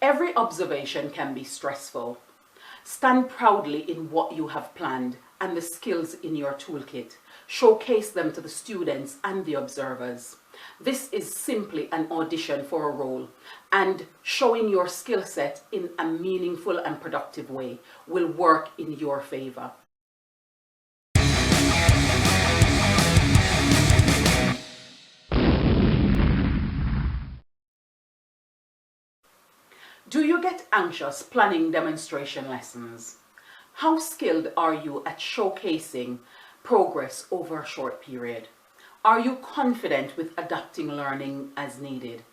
Every observation can be stressful. Stand proudly in what you have planned and the skills in your toolkit. Showcase them to the students and the observers. This is simply an audition for a role, and showing your skill set in a meaningful and productive way will work in your favor. Do you get anxious planning demonstration lessons? How skilled are you at showcasing progress over a short period? Are you confident with adapting learning as needed?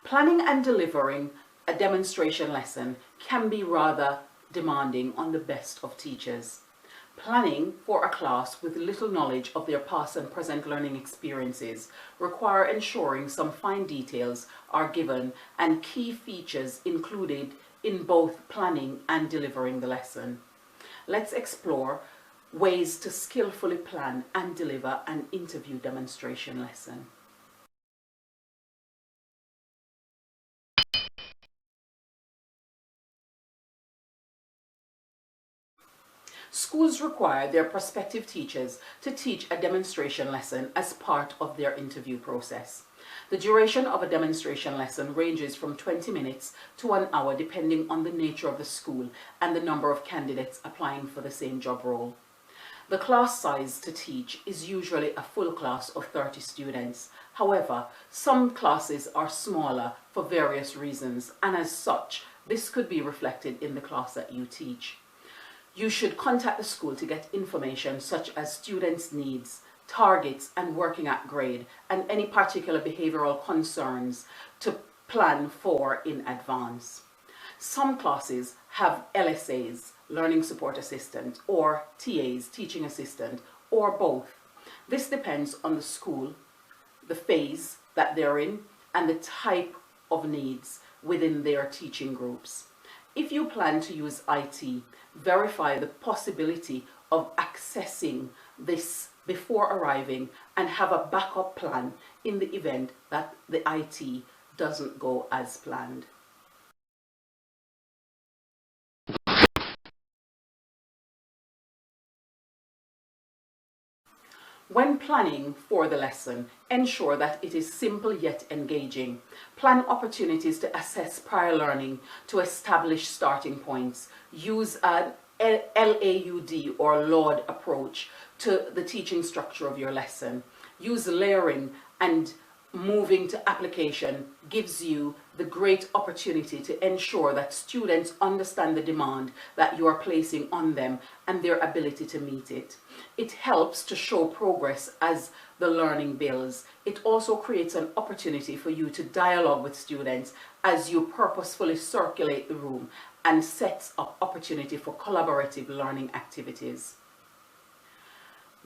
Planning and delivering a demonstration lesson can be rather demanding on the best of teachers. Planning for a class with little knowledge of their past and present learning experiences require ensuring some fine details are given and key features included in both planning and delivering the lesson. Let's explore ways to skillfully plan and deliver an interview demonstration lesson. Schools require their prospective teachers to teach a demonstration lesson as part of their interview process. The duration of a demonstration lesson ranges from 20 minutes to an hour depending on the nature of the school and the number of candidates applying for the same job role. The class size to teach is usually a full class of 30 students. However, some classes are smaller for various reasons, and as such, this could be reflected in the class that you teach. You should contact the school to get information such as students' needs, targets and working at grade, and any particular behavioral concerns to plan for in advance. Some classes have LSAs, Learning Support Assistant, or TAs, Teaching Assistant, or both. This depends on the school, the phase that they're in, and the type of needs within their teaching groups. If you plan to use IT, verify the possibility of accessing this before arriving and have a backup plan in the event that the IT doesn't go as planned. When planning for the lesson, ensure that it is simple yet engaging. Plan opportunities to assess prior learning to establish starting points. Use an LAUD or LAUD approach to the teaching structure of your lesson. Use layering, and moving to application gives you the great opportunity to ensure that students understand the demand that you are placing on them and their ability to meet it. It helps to show progress as the learning builds. It also creates an opportunity for you to dialogue with students as you purposefully circulate the room and sets up opportunity for collaborative learning activities.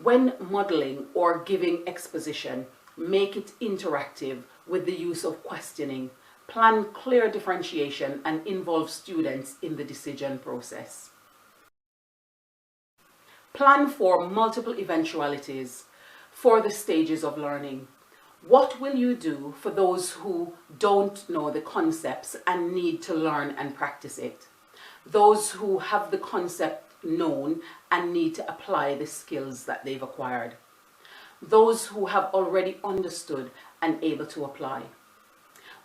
When modeling or giving exposition, make it interactive with the use of questioning. Plan clear differentiation and involve students in the decision process. Plan for multiple eventualities for the stages of learning. What will you do for those who don't know the concepts and need to learn and practice it? Those who have the concept known and need to apply the skills that they've acquired. Those who have already understood and able to apply.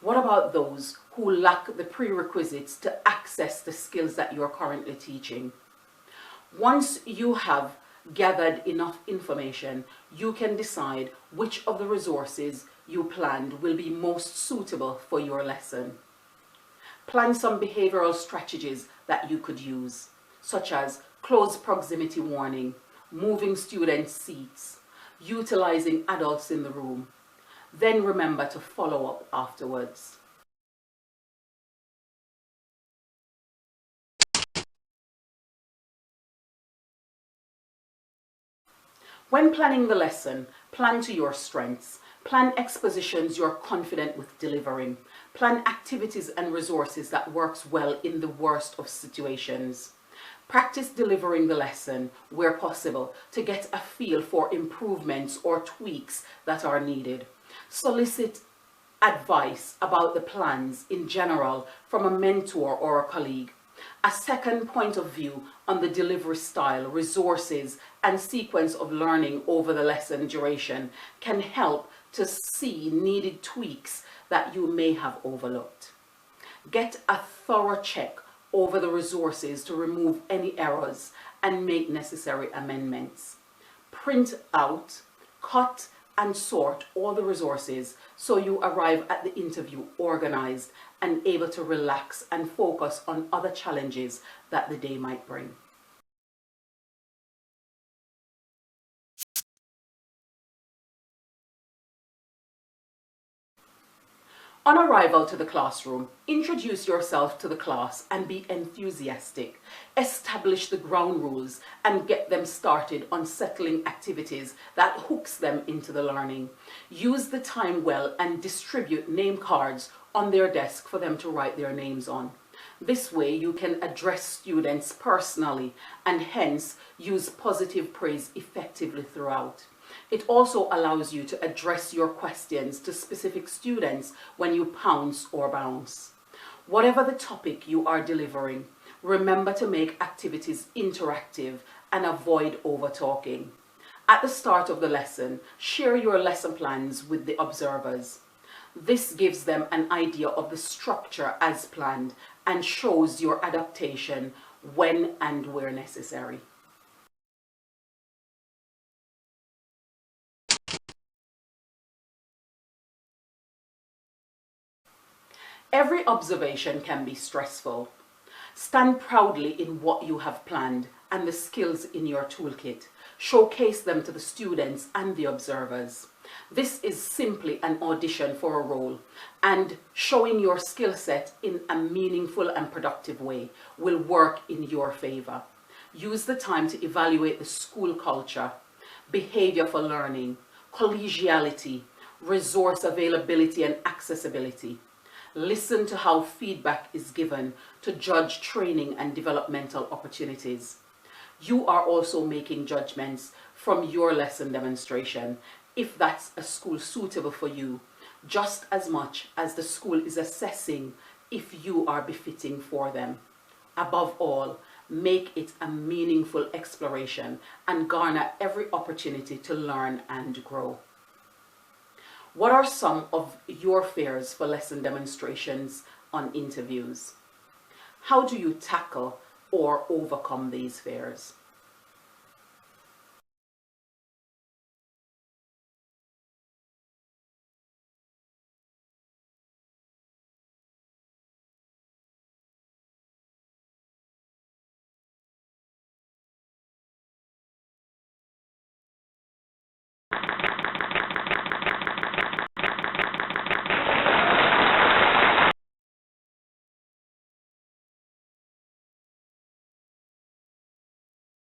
What about those who lack the prerequisites to access the skills that you are currently teaching? Once you have gathered enough information, you can decide which of the resources you planned will be most suitable for your lesson. Plan some behavioral strategies that you could use, such as close proximity warning, moving students' seats, utilizing adults in the room. Then remember to follow up afterwards. When planning the lesson, plan to your strengths. Plan expositions you're confident with delivering. Plan activities and resources that works well in the worst of situations. Practice delivering the lesson where possible to get a feel for improvements or tweaks that are needed. Solicit advice about the plans in general from a mentor or a colleague. A second point of view on the delivery style, resources, and sequence of learning over the lesson duration can help to see needed tweaks that you may have overlooked. Get a thorough check over the resources to remove any errors and make necessary amendments. Print out, cut, and sort all the resources so you arrive at the interview organized and able to relax and focus on other challenges that the day might bring. On arrival to the classroom, introduce yourself to the class and be enthusiastic. Establish the ground rules and get them started on settling activities that hooks them into the learning. Use the time well and distribute name cards on their desk for them to write their names on. This way you can address students personally and hence use positive praise effectively throughout. It also allows you to address your questions to specific students when you pounce or bounce. Whatever the topic you are delivering, remember to make activities interactive and avoid over-talking. At the start of the lesson, share your lesson plans with the observers. This gives them an idea of the structure as planned and shows your adaptation when and where necessary. Every observation can be stressful. Stand proudly in what you have planned and the skills in your toolkit. Showcase them to the students and the observers. This is simply an audition for a role, and showing your skill set in a meaningful and productive way will work in your favor. Use the time to evaluate the school culture, behavior for learning, collegiality, resource availability and accessibility. Listen to how feedback is given to judge training and developmental opportunities. You are also making judgments from your lesson demonstration, if that's a school suitable for you, just as much as the school is assessing if you are befitting for them. Above all, make it a meaningful exploration and garner every opportunity to learn and grow. What are some of your fears for lesson demonstrations on interviews? How do you tackle or overcome these fears?